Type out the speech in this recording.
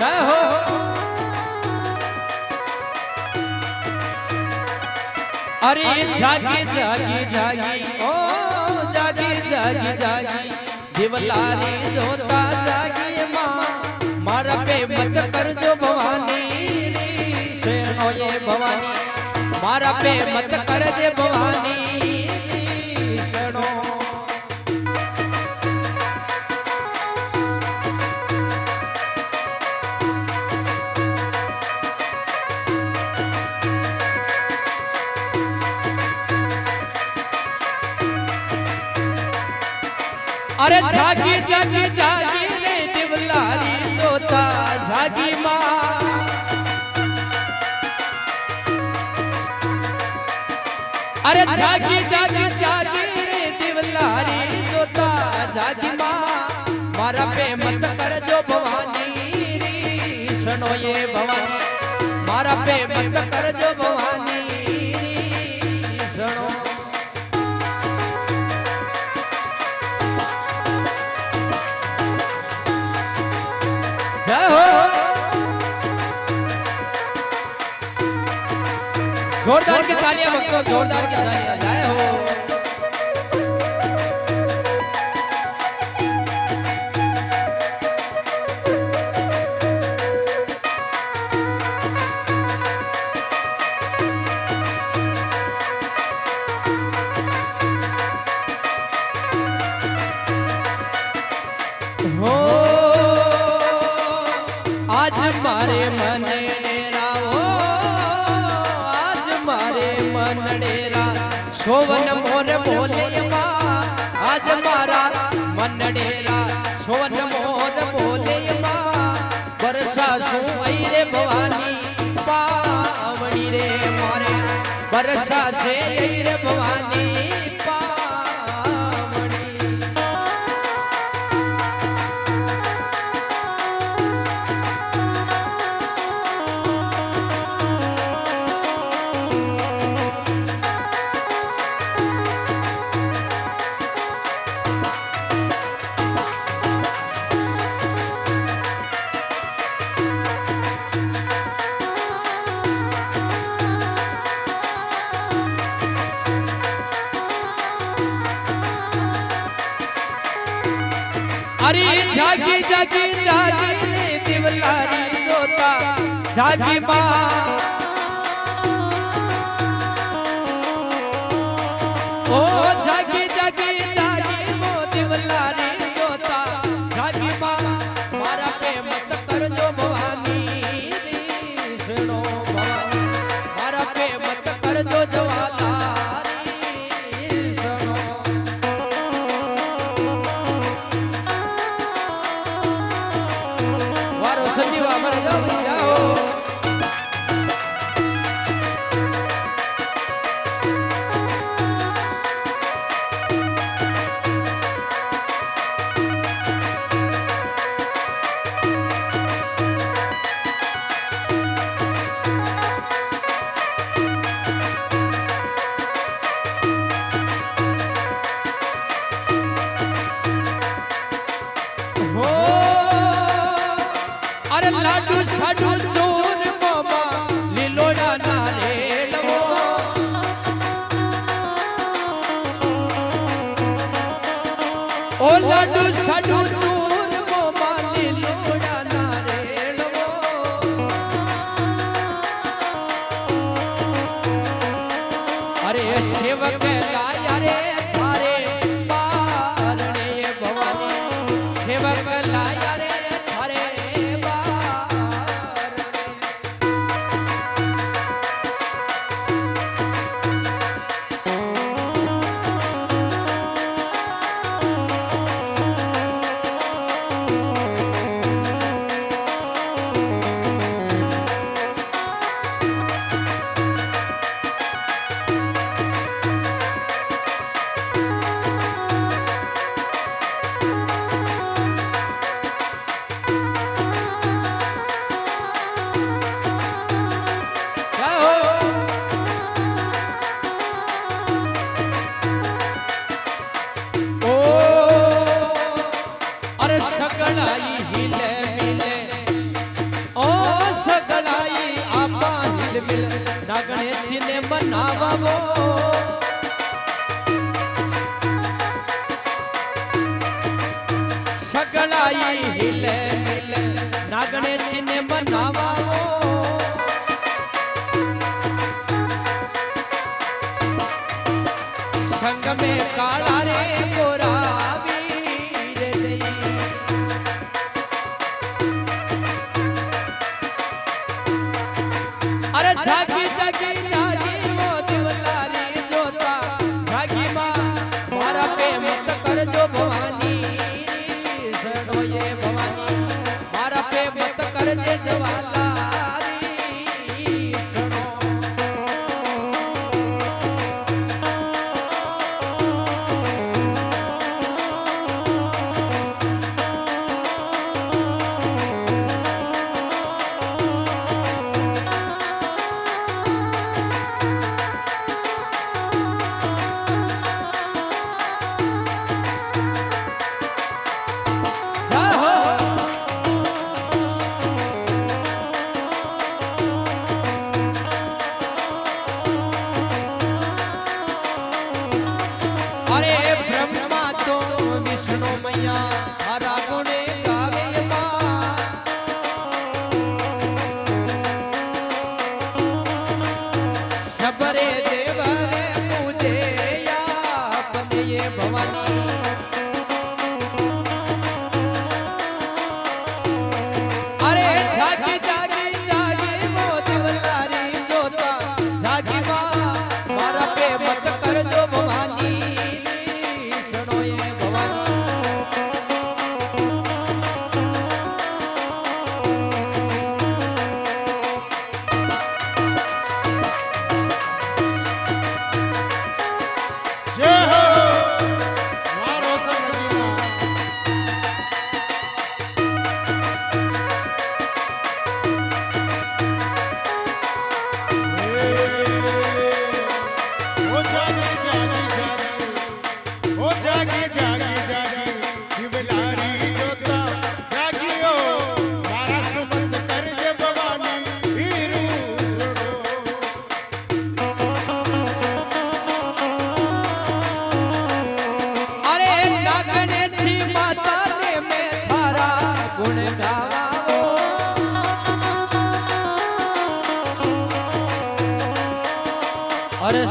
જય હો અરે જાગી જાગી જાગી ઓ જાગી જાગી જાગી દેવલારી જોતા જાગી માં મારા પે મત કરજો ભવાની શેનો એ ભવાની મારા પે મત કરજે ભવાની શેનો अरे जागी जागी जागी रे दिवलारी जोता जागी मां अरे जागी जागी जागी रे दिवलारी जोता जागी मां मारा पे मत करजो भवानी री शनो ये भवानी मारा पे मत करजो भवानी री शनो जय हो जोरदार की तालियां भक्तों जोरदार की तालियां जय हो आज मारे मन डेरा हो आज मारे मन डेरा सोवन मोर बोले मां आज मारा मन डेरा सोवन मोर बोले मां बरसा सु आई रे भवानी पावनी रे मारे बरसा से आई रे भवानी अरे जागी जागी जागी रे दिवलारी जोता जागी मां ओ जागी जागी जागी वो दिवलारी जोता जागी मां मारा पे मत करजो भवानी सुनो भवानी मारा पे मत करजो ज्वाला संजीव हमारे जाओ अरे लाडू साडू चोर मामा लीलोड़ा नारेल वो ओ लाडू साडू चोर मामा लीलोड़ा नारेल वो अरे सेवक लाया रे थारे पारणे भवानी सेवक लाया रे थारे મનાવો સગળાઈ હિલે મિલે નાગણે ચીને મનાવો સંગ મે કાળા રે ગોરા વીર જઈ અરે જાગી જાગી જાગી ઓ દિવલારી જોતા જાગી માં મારા પે મત કરજો ભવાની શરણોએ ભવાની મારા પે મત કરજે જવાલારી શરણો અરે બ્રહ્મા તો વિષ્ણુ મૈયા મારા ગુણે ગાવે માં શબરે દેવરે પૂજે આપને એ ભવાની અરે જાગી જાગી જાગી મો દિવલારી જોતા જાગી માં મારા પે મત કરજો ભવાની ગુણ ગાવો અરે